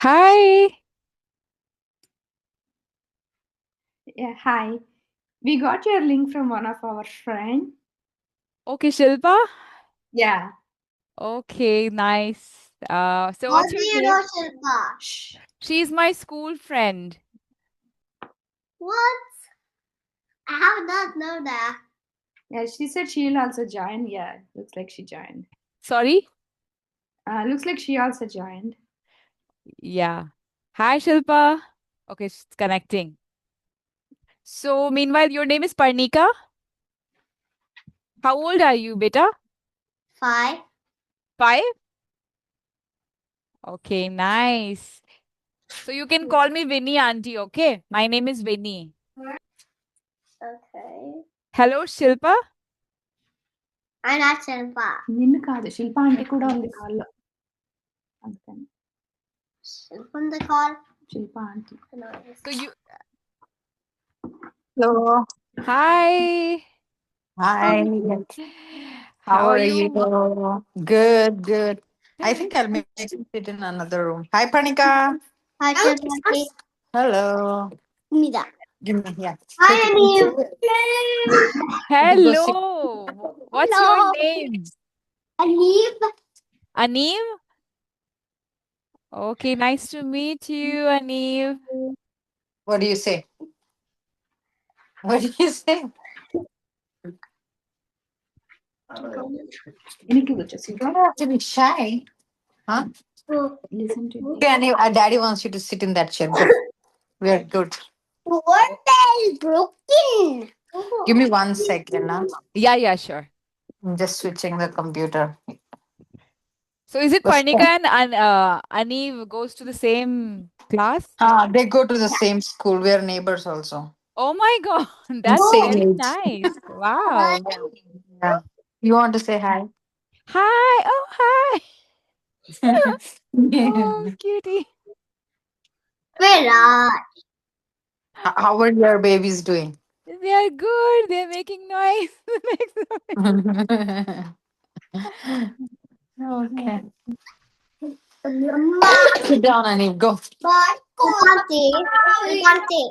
Hi. Yeah, hi. We got your link from one of our friend. Okay, Shilpa. Yeah. Okay, nice. So How what's do your you name? know Shilpa? Shh. She's my school friend. What? I have not known that. Yeah, she said she'll also join. Yeah, looks like she joined. Sorry? Looks like she also joined. Yeah. Hi, Shilpa. Okay, she's connecting. So meanwhile, your name is Parnika. How old are you, beta? 5. 5? Okay, nice. So you can call me Vinny auntie, okay? My name is Vinny. Okay. Hello, Shilpa. I'm not Shilpa. నిన్ను కాదు శిల్ప aunty కూడా ఉంది కాల్లో అందుకని Shilpa on the call. Shilpa aunty. So you Hello. Hi. Hi. How are you? you? Good, good. I think I'll make you sit in another room. Hi, Pranika. Hi, Shilpa. Hello. Mida. Give me here. Hi, Take it. Anil. Go sit. Hello. What's your Hello. name? Anil. Aneev? Okay, nice to meet you, Aneev. What do you say? What do you say? వెనక్కి వచ్చేసి You don't have to be shy. Huh? Listen to Okay, Anil, daddy wants you to sit in that chair. Go. We're good. What is broken? Give me 1 second. Huh? Yeah, sure. I'm just switching the computer. So is it What's Parnika that? and Aneev goes to the same class? They go to the same school. We're neighbors also. Oh my God, And that's same very age. nice. Wow. Yeah. You want to say hi? Hi. Oh, hi. Oh, cutie. Vera. How are your babies doing? They are good. They're making noise. Okay. Mama. Sit down, Annie. Go. Auntie. Auntie.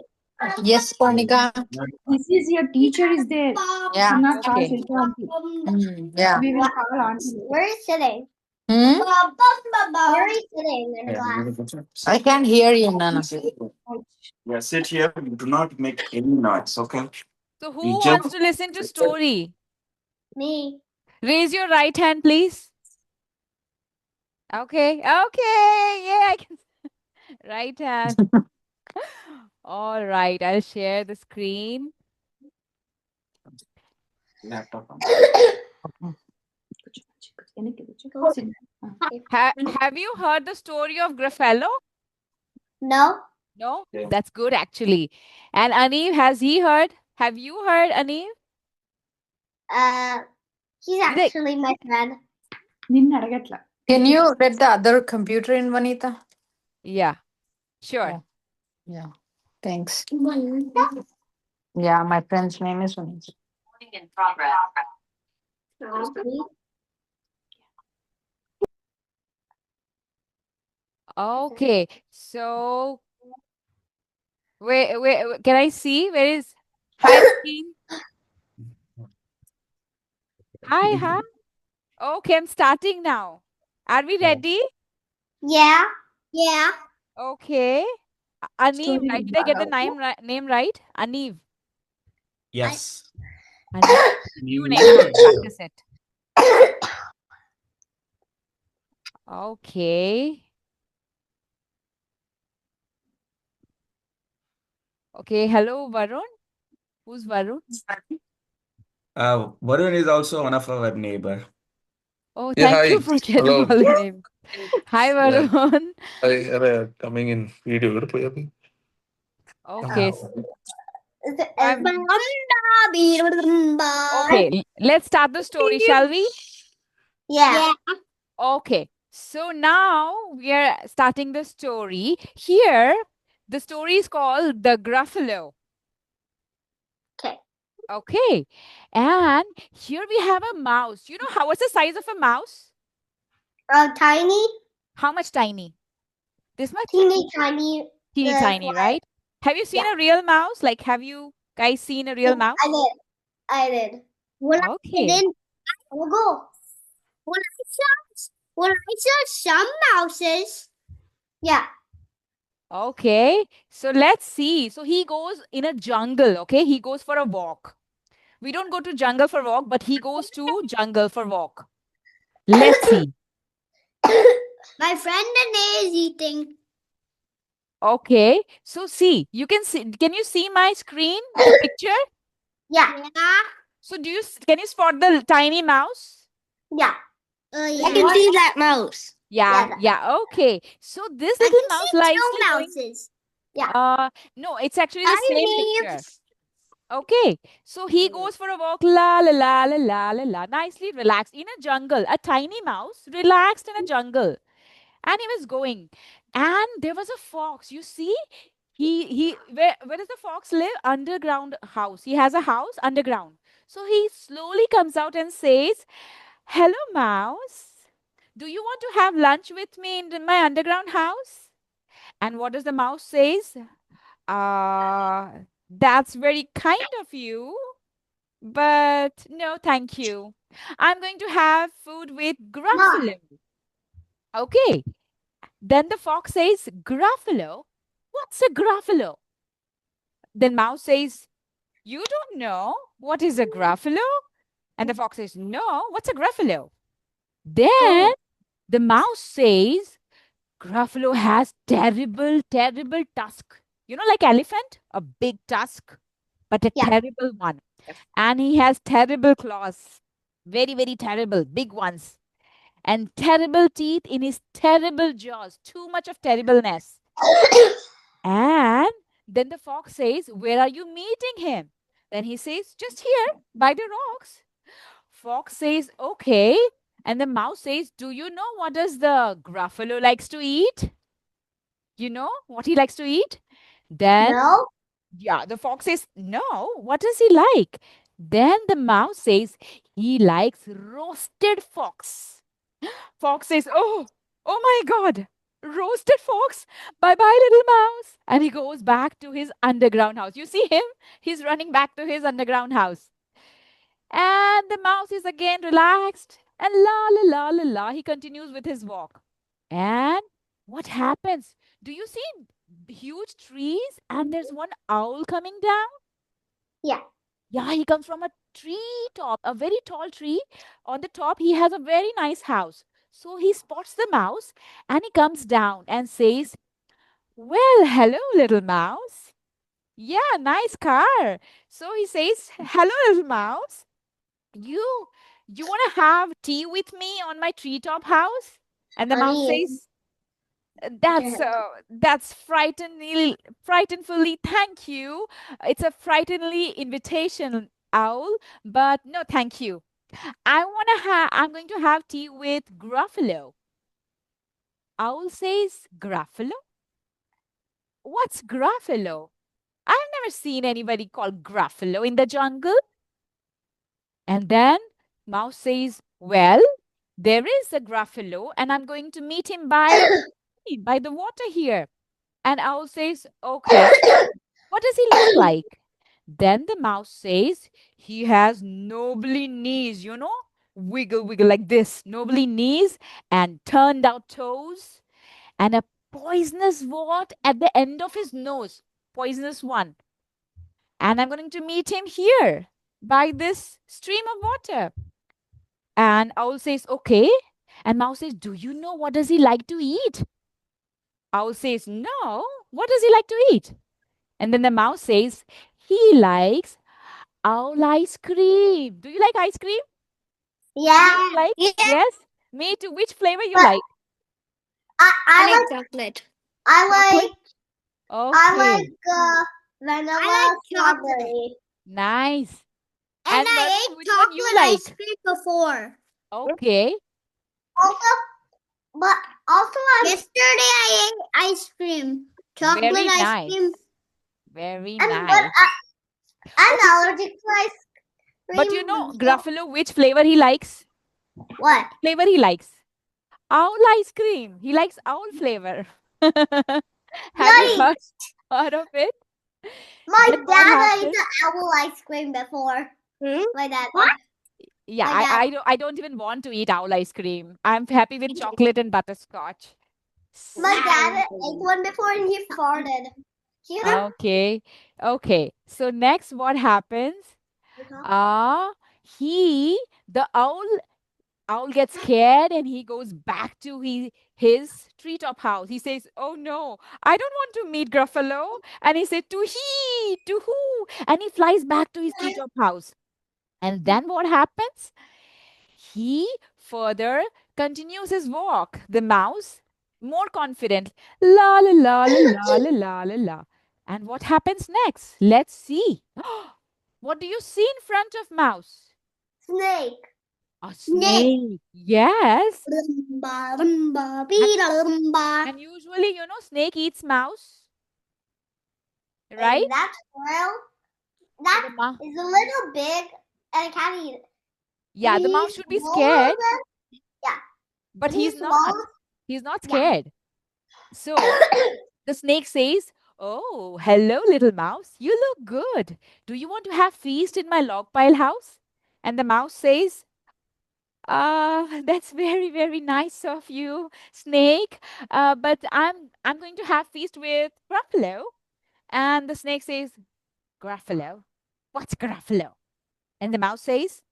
Yes, Parnika. This is your teacher is there. Yeah. Do not call Okay. Shilpa aunty. Yeah. We will call auntie. Where is sitting? Hmm? Where is sitting in the class? I can't hear you, Nana. Yeah, sit here. Do not make any noise, okay? So who You wants just to listen to story? Me. Raise your right hand, please. Okay. Okay. Yeah, I can. Right hand. All right. I'll share the screen. laptop on. వెనక్కి కూర్చో. Sit down. Have you heard the story of Graffello? No. No? Yeah. That's good, actually. And Aneev, has he heard? Have you heard, Aneev? He's Did I- actually my friend. నిన్ను అడగట్లా. Can you let the other computer in, Vanita? Yeah. Sure. Yeah. Thanks. Yeah, my friend's name is Vanita. In progress. Okay. So, where can I see? Where is hi screen? Hi. Okay, I'm starting now. Are we ready? Yeah. Yeah. Okay. Aneev, Story right? Did I get the name right? Aneev. Yes. Aneev. New name. I have to practice it. Okay. Okay. Hello, Varun. Who's Varun? Varun is also one of our neighbor. Oh, Yeah, thank you hi. for getting Hello. all the names. Hi, Yeah. Varun. Coming in video. Okay. Um, Okay. Let's start the story, shall we? Yeah. Okay. So now we are starting the story. Here, the story is called The Gruffalo. Okay. Okay. And here we have a mouse. You know what's the size of a mouse? Tiny. How much tiny? This much? Teeny tiny. Teeny That's tiny, right? Have you seen Yeah. a real mouse? Like, have you guys seen a real mouse? I did. When Okay. I'll go. When I saw some mouses. Yeah. Okay. So let's see. So he goes in a jungle. Okay. He goes for a walk. We don't go to jungle for walk, but he goes to jungle for walk. Let's see. My friend Nene is eating. Okay. So see, you can see. Can you see my screen? The picture. Yeah. So can you spot the tiny mouse? Yeah. I can see that mouse. Yeah. Yeah. Okay. So this little mouse likes two mouses. no, it's actually the same picture. Okay, so he goes for a walk, la la la la la la la, nicely relaxed in a jungle. A tiny mouse relaxed in a jungle, and he was going, and there was a fox. You see, where does the fox live? Underground house. He has a house underground. So he slowly comes out and says, "Hello, mouse. Do you want to have lunch with me in my underground house?" And what does the mouse says? That's very kind of you, but no, thank you. I'm going to have food with Gruffalo. Okay. Then the fox says, Gruffalo? What's a Gruffalo? Then mouse says, you don't know what is a Gruffalo? And the fox says, no, what's a Gruffalo? Then the mouse says, Gruffalo has terrible, terrible tusk. You know, like elephant, a big tusk, but a terrible one. And he has terrible claws, very, very terrible, big ones, and terrible teeth in his terrible jaws, too much of terribleness. And then the fox says, where are you meeting him? Then he says, just here by the rocks. Fox says, okay. And the mouse says, do you know what does the Gruffalo likes to eat? You know what he likes to eat? Then, yeah, the fox says, no, what does he like? Then the mouse says, he likes roasted fox. Fox says, oh my God, roasted fox. Bye bye, little mouse. And he goes back to his underground house. You see him? He's running back to his underground house. And the mouse is again relaxed. And la la la la la, he continues with his walk. And what happens? Do you see huge trees and there's one owl coming down? Yeah. Yeah, he comes from a tree top, a very tall tree. On the top, he has a very nice house. So he spots the mouse and he comes down and says, well, hello, little mouse. Yeah, nice car. So he says, hello, little mouse. You want to have tea with me on my treetop house? And the mouse says, that's frighteningly, thank you. It's a frighteningly invitation, owl, but no, thank you. I'm going to have tea with Gruffalo. Owl says, Gruffalo? What's Gruffalo? I've never seen anybody called Gruffalo in the jungle. And then mouse says, well, there is a Gruffalo and I'm going to meet him by the water here. And owl says, okay, what does he look like? Then the mouse says, he has knobbly knees, wiggle, wiggle like this, knobbly knees and turned out toes and a poisonous wart at the end of his nose, poisonous one. And I'm going to meet him here by this stream of water. And owl says, okay. And mouse says, do you know what does he like to eat? Owl says, no. What does he like to eat? And then the mouse says, he likes owl ice cream. Do you like ice cream? Yeah. Like? Yes. Me too. Which flavor you like? I like chocolate. Okay. I like vanilla strawberry. Nice. And I ate chocolate ice cream before. Okay. Yesterday I ate ice cream. Chocolate Very ice nice. cream. Very But nice. I'm allergic to ice cream. But you know, Gruffalo, which flavor he likes? What? Flavor he likes? Owl ice cream. He likes owl flavor. Have you Yikes. heard of it? My Then what dad ate happens? the owl ice cream before. My dad. Yeah, My dad. I don't even want to eat owl ice cream. I'm happy with chocolate and butterscotch. My dad ate one before and he farted. You know? Okay. Okay. So next what happens? He the owl gets scared and he goes back to his treetop house. He says, "Oh no, I don't want to meet Gruffalo." And he said, to who?" And he flies back to his treetop house. And then what happens? He further continues his walk. The mouse, more confident, la la la la la la la la la. And what happens next? Let's see. What do you see in front of mouse? Snake. A snake. Yes. Rumba, rumba, bee, rumba. And usually, snake eats mouse, right? And that squirrel, So that the mou- is a little big and it can't eat it. yeah, the mouse He should be swallows scared, it. Yeah. but He he's not. swallows. He's not Yeah. scared. So the snake says, "Oh, hello, little mouse. You look good. Do you want to have feast in my log pile house?" And the mouse says, that's very, very nice of you, snake. But I'm going to have feast with Gruffalo. And the snake says, "Gruffalo? What's Gruffalo?" And the mouse says,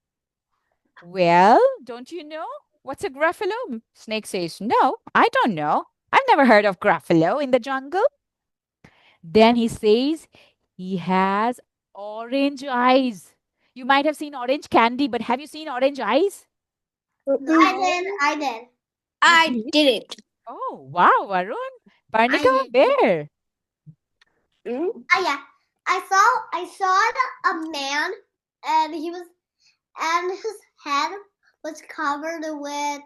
"Well, don't you know? What's a Gruffalo?" Snake says, "No, I don't know. I've never heard of Gruffalo in the jungle." Then he says, "He has orange eyes." You might have seen orange candy, but have you seen orange eyes? I did. I did it. Oh, wow, Varun. Parnika, did. where? Yeah. I saw a man and his head was covered with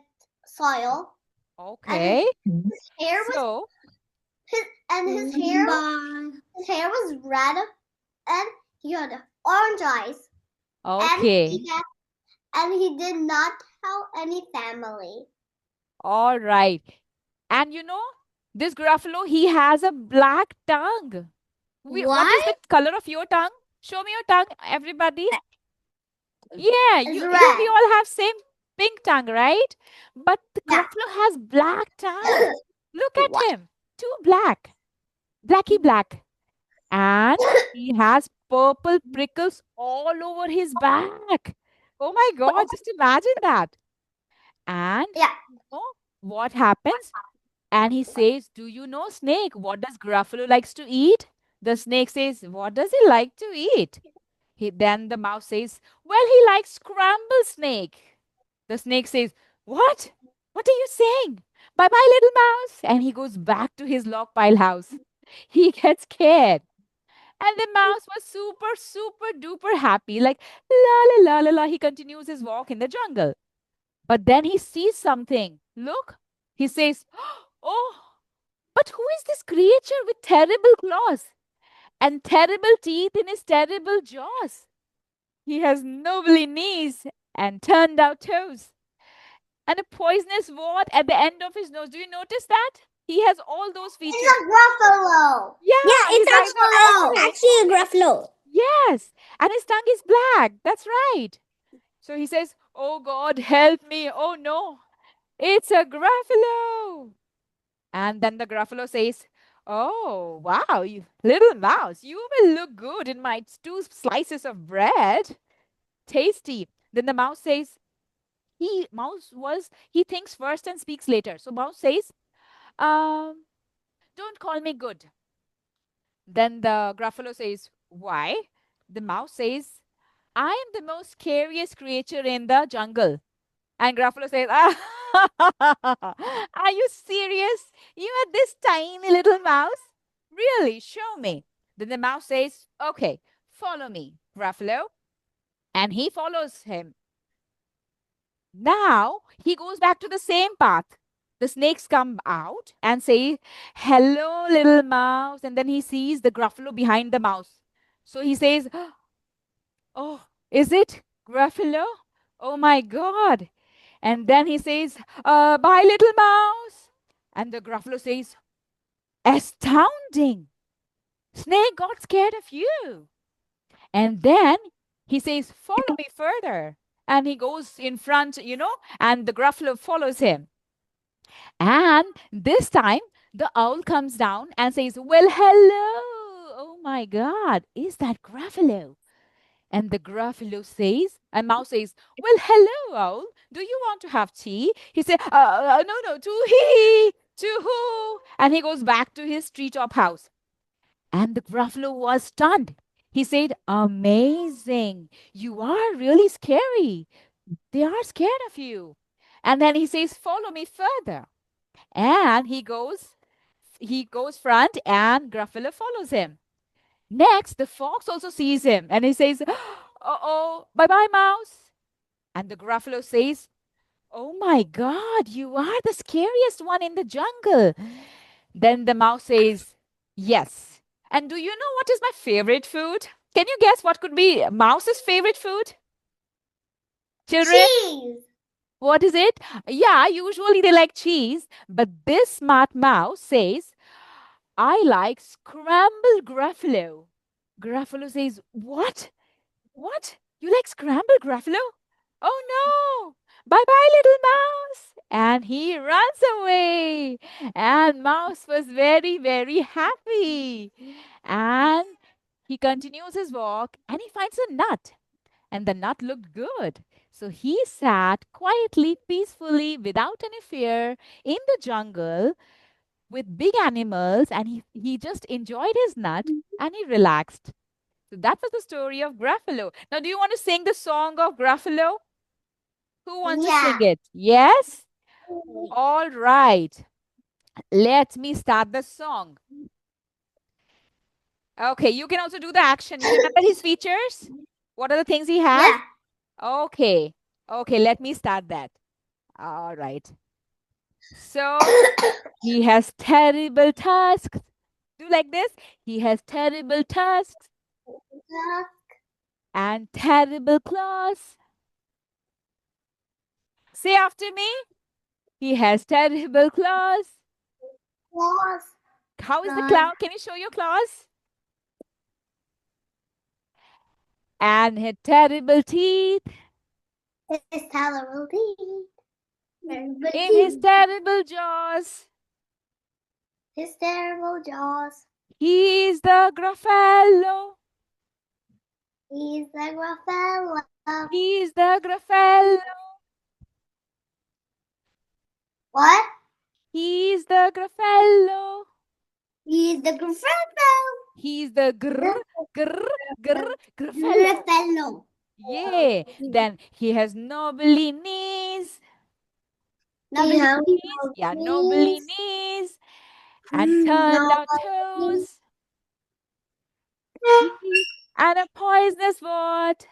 soil. Okay. His hair was So, his hair was red and he had orange eyes. okay. And he did not have any family. All right. And this Gruffalo, he has a black tongue. What is the color of your tongue? Show me your tongue, everybody. Yeah, we all have same pink tongue, right? But the Gruffalo has black tongue. Look at him. Too black. Blacky black. And he has purple prickles all over his back. Oh my God, just imagine that. And what happens? And he says, "Do you know, snake, what does Gruffalo likes to eat?" The snake says, "What does he like to eat?" Then the mouse says, "Well, he likes scrambled snake." The snake says, "What? What are you saying? Bye bye, little mouse." And he goes back to his log pile house. He gets scared. And the mouse was super, super duper happy. Like, la la la la la. He continues his walk in the jungle. But then he sees something. Look, he says, "Oh, but who is this creature with terrible claws and terrible teeth in his terrible jaws? He has knobbly knees and turned out toes and a poisonous wart at the end of his nose." Do you notice that? He has all those features. It's a Gruffalo. Yeah, his eyes are orange. Actually a Gruffalo. Yes, and his tongue is black. That's right. So he says, "Oh God, help me. Oh no, it's a Gruffalo." And then the Gruffalo says, "Oh, wow, you little mouse, you will look good in my 2 slices of bread. Tasty." Then the mouse says, he thinks first and speaks later. So mouse says, "Don't call me good." Then the Gruffalo says, "Why?" The mouse says, "I am the most scariest creature in the jungle." And Gruffalo says, "Are you serious? You are this tiny little mouse? Really? Show me." Then the mouse says, "Okay, follow me, Gruffalo." And he follows him. Now he goes back to the same path. The snakes come out and say, "Hello, little mouse." And then he sees the Gruffalo behind the mouse. So he says, "Oh, is it Gruffalo? Oh my God." And then he says, "Bye, little mouse." And the Gruffalo says, Astounding! Snake got scared of you. And then he says, follow me further. And he goes in front, and the Gruffalo follows him. And this time, the owl comes down and says, well, hello. Oh my God, is that Gruffalo? And the Gruffalo says, and Mouse says, well, hello, owl. Do you want to have tea? He said, no, to who? And he goes back to his treetop house. And the Gruffalo was stunned. He said, amazing. You are really scary. They are scared of you. And then he says, follow me further. And he goes front and Gruffalo follows him. Next, the fox also sees him and he says, uh-oh, bye-bye, Mouse. And the Gruffalo says, oh my God, you are the scariest one in the jungle. Then the mouse says, yes. And do you know what is my favorite food? Can you guess what could be mouse's favorite food? Children? Cheese. What is it? Yeah, usually they like cheese. But this smart mouse says, I like scrambled Gruffalo. Gruffalo says, what? What? You like scrambled Gruffalo? Oh no! Bye-bye, little mouse! And he runs away. And Mouse was very, very happy. And he continues his walk and he finds a nut. And the nut looked good. So he sat quietly, peacefully, without any fear in the jungle with big animals. And he just enjoyed his nut and he relaxed. So that was the story of Gruffalo. Now, do you want to sing the song of Gruffalo? Who wants to sing it? Yes? All right. Let me start the song. Okay, you can also do the action. You remember his features? What are the things he has? Yeah. Okay. Okay, let me start that. All right. So, he has terrible tusks. Do like this. He has terrible tusks and terrible claws. Say after me. He has terrible claws. Claws. How is the Claws. claw? Can you show your claws? And his terrible teeth. His terrible teeth. Terrible In his teeth. terrible jaws. His terrible jaws. He's the Gruffalo. He's the Gruffalo. He's the Gruffalo. What? He's the Gruffalo. He's the Gruffalo. He's the Gruffalo. Gruffalo. Yeah. Then he has knobbly knees. Knobbly knees. Yeah, knobbly knees. And turned out toes. And a poisonous wart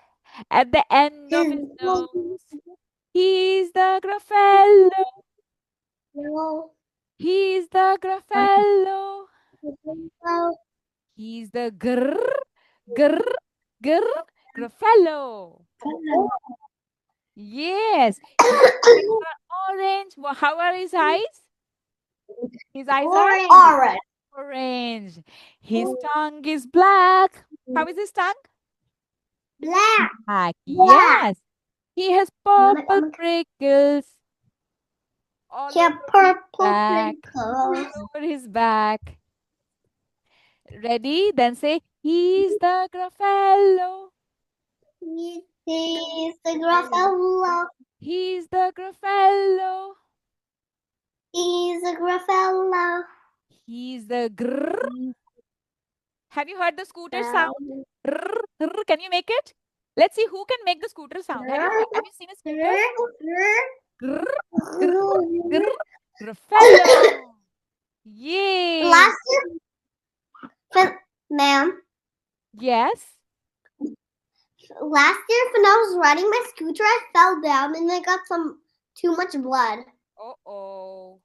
at the end of his nose. He's the Gruffalo. He's the Gruffalo. He's the Gruffalo. Yes. He's orange. Well, how are his eyes? His eyes are Orange. orange. His tongue is black. How is his tongue? Black. Black. Yes. He has purple prickles all Yeah, purple back. prickles. over his back. Ready? Then say, he's the Gruffalo. He's the Gruffalo. He's the Gruffalo. He's the Gruffalo. He's the grrr. Have you heard the scooter sound? Grrr, grrr. Can you make it? Let's see who can make the scooter sound. Have you seen a scooter? Grrr, grrr, grrr. Gruffalo. Yay. Last year, ma'am, Yes. last year when I was riding my scooter, I fell down and I got too much blood. Uh-oh.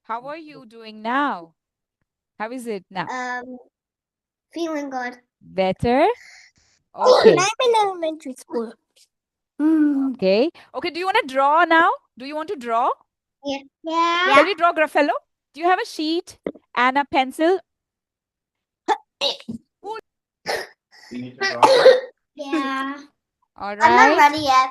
How are you doing now? How is it now? Feeling good. Better? Okay. I'm in elementary school. Okay. Okay, do you want to draw now? Do you want to draw? Yeah. Can you draw Gruffalo? Do you have a sheet and a pencil? We need to draw it. Yeah. All I'm not right. ready yet.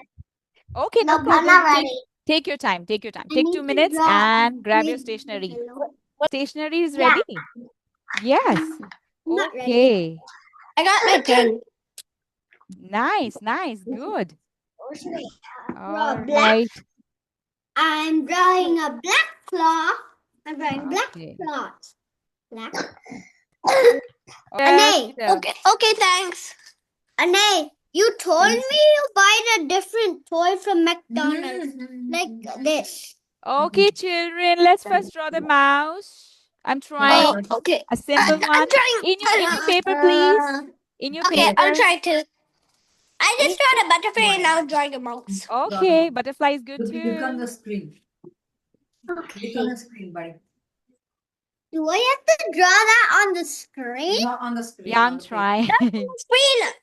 Okay, no No, I'm problem. not Take, ready. take your time. Take your time. I Take need 2 to minutes draw a and grab your big stationery. buffalo. Stationery is Yeah. ready? Yes. I'm not ready. Okay. I got my pen. Nice, nice. Good. All Black. right. I'm drawing a black claw. I'm drawing black Okay. claws. Black. Just, Okay, thanks. Ane, you told me you buy a different toy from McDonald's. Like this. okay, children, let's first draw the mouse. I'm trying Okay. a simple one. In your paper, please. In your Okay, paper. I'll try to. I just drawed a butterfly and now I'm drawing a mouse. Okay, butterfly is good Click on too. the screen. Click on the screen, buddy. Do I have to draw that on the screen? Not on the screen. Yeah, I'm on the paper. trying. Screen.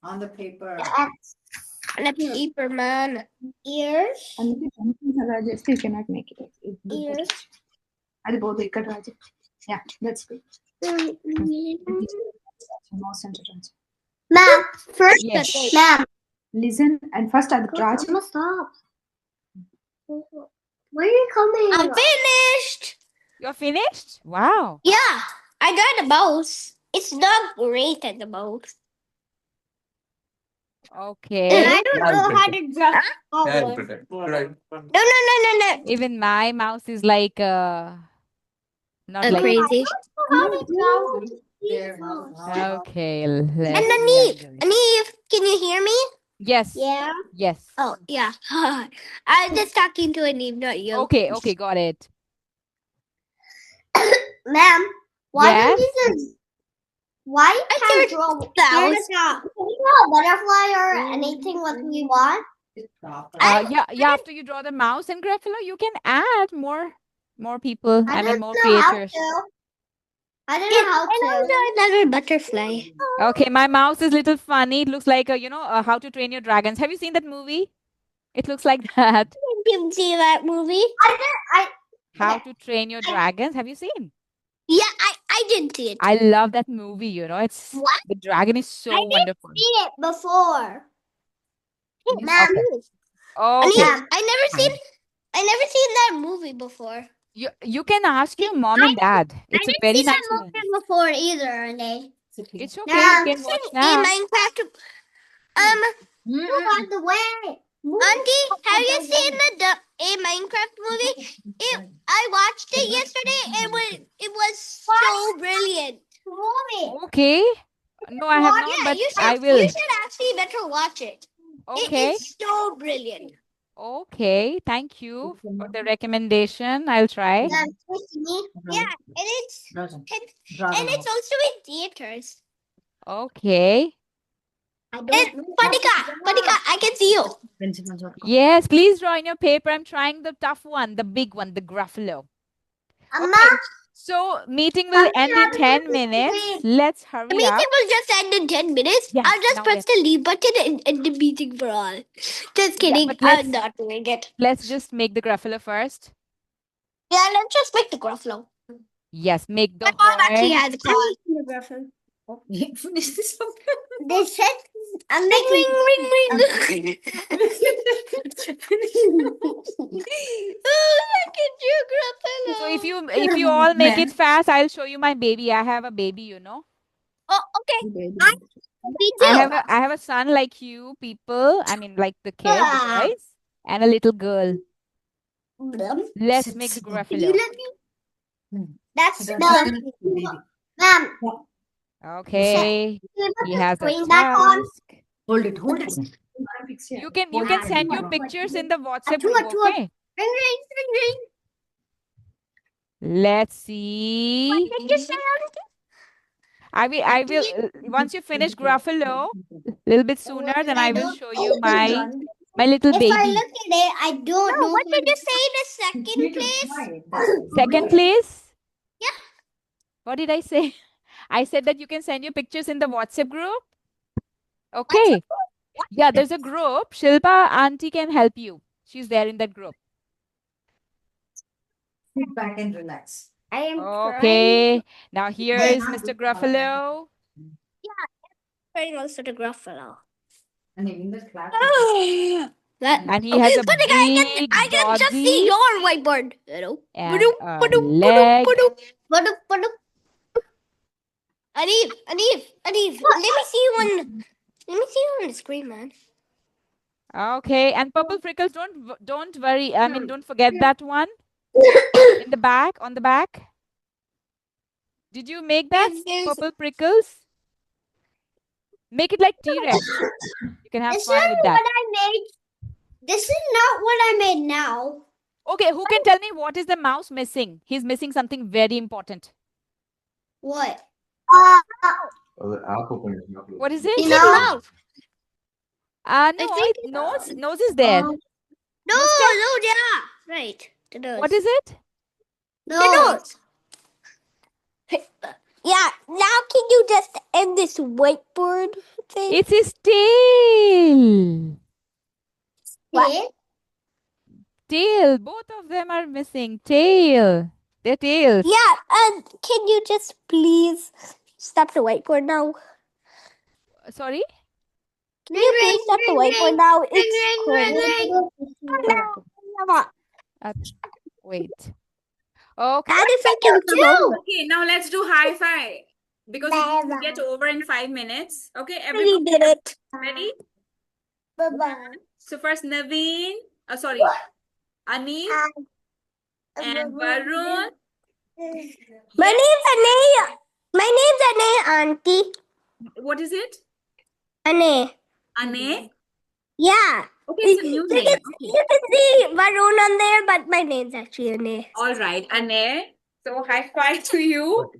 On the paper. On a paper, man. Ears. And just you cannot make it. Ears. Adi both ikkada Raja. Yeah, that's good. More center. Ma'am, first Yes. ma'am. Listen and first at the Raja. Stop. Where are you coming? I'm finished. You're finished? Wow. Yeah, I got a mouse. It's not great at the mouse. And Okay. I don't Yeah, know how to draw Yeah, flowers. pretend. Right. No. Even my mouse is like not like Crazy. How to draw There. okay. And Let's Anif, can you hear me? yes. Yeah. Yes. Oh, yeah. I'm just talking to Anif, not you. Okay, okay, got it. Ma'am, Yes. why can't draw a butterfly or anything what we want? Yeah, after you draw the mouse and Gruffalo, you can add more people. I mean more know how creatures. to. I don't know how to. I know another butterfly. Okay, my mouse is little funny. It looks like How to Train Your Dragons. Have you seen that movie? It looks like that. I didn't see that movie. How to Train Your Dragons. Have you seen? Yeah, I didn't see it. I love that movie, It's What? the dragon is so wonderful. See it before. Okay. Ma'am. Okay. I never seen that movie before. You can ask your mom and dad. It's a very nice movie. Before either, Renee. It's okay. You can watch now. Minecraft. By the way, Auntie, have you seen a Minecraft movie? I watched it yesterday. It was so brilliant. Okay. No, I have not, but I will. You should actually better watch it. Okay. It is so brilliant. Okay. Thank you for the recommendation. I'll try. Yeah, and it's also in theaters. Okay. Panika, I can see you. Yes, please draw in your paper. I'm trying the tough one, the big one, the Gruffalo. Okay. So meeting will end in 10 minutes. Let's The hurry meeting up. will just end in 10 minutes. Yes, I'll just now press the leave button and end the meeting for all. Just kidding. but I'm not doing it. Let's just make the Gruffalo first. Yeah, let's just make the Gruffalo. Yes, make the My mom actually horn. has a claw. Finish this one. They said I'm making ring. Look at you, Gruffalo. So if you all make it fast, I'll show you my baby. I have a baby, Oh, okay. Me too. I have a son like you people. I mean like the kids, the boys, and a little girl. Let's make the Gruffalo. That's ma'am. Okay. He has a Bring that on. task. Hold it. You can send your pictures in the WhatsApp Two, group, two. okay? Ring. Let's see. Did you say I will once you finish Gruffalo a little bit sooner, then I will show you my little If I baby. look at it, I don't know. What did you say in the second place? Second place? Yeah. What did I say? I said that you can send your pictures in the WhatsApp group. Okay. Yeah, there's a group. Shilpa auntie can help you. She's there in that group. Sit back and relax. I am crying. Okay. Now here is Mr. Gruffalo. Crying also to Gruffalo. And in the class. And he has a But I big can just see body your whiteboard. Hello. and a leg. Anif. Let me see you on. Let me see you on the screen, man. Okay. And purple freckles, don't worry. I mean, don't forget that one in the back, on the back. Did you make that, purple prickles? Make it like T-Rex. You can have This fun is with that. what I made. This is not what I made now. Okay, who can tell me what is the mouse missing? He's missing something very important. What? What is it? It's in mouth. No, nose is there. No, yeah. Right. The nose. What is it? The nose. Yeah. Now can you just end this whiteboard thing? It's his tail. What? Tail. Both of them are missing. Tail. Their tails. Yeah, and can you just please stop the whiteboard now? Sorry? Can you please stop the whiteboard now? It's Wait. Okay. And if I can come over. Okay, now let's do high five because it will get over in 5 minutes. Okay, We everybody did it. ready? Bye-bye. So first Naveen, Anif and Varun. My name's Ane. My name's Ane, Auntie. What is it? Ane. Ane? Yeah. Okay, it's a new name. Okay. You can see Varun on there, but my name's actually Ane. All right, Ane. So high five to you.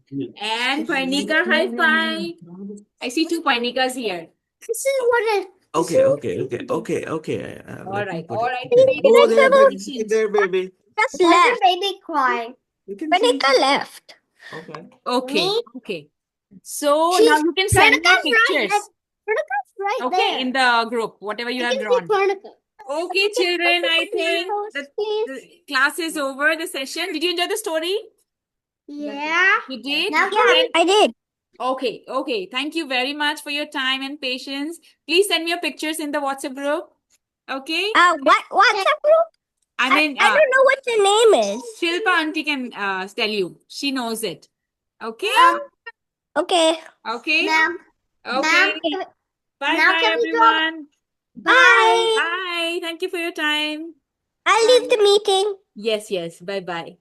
And Parnika, high five. I see 2 Parnikas here. This is what I... Okay. All right. Oh, there, baby. Just left. Baby crying. Parnika left. Okay. So now you can send me pictures. Parnika's right Okay, there. in the group, whatever you have drawn. Okay, children, I think the class is over, the session. Did you enjoy the story? Yeah. You did? Yeah, I did. Okay. Thank you very much for your time and patience. Please send me your pictures in the WhatsApp group. Okay? What WhatsApp group? I mean, I don't know what your name is. Shilpa auntie can tell you. She knows it. Okay? Okay. Okay? Ma'am. Okay. Bye, everyone. Bye. Bye. Thank you for your time. I'll leave the meeting. Yes. Bye-bye.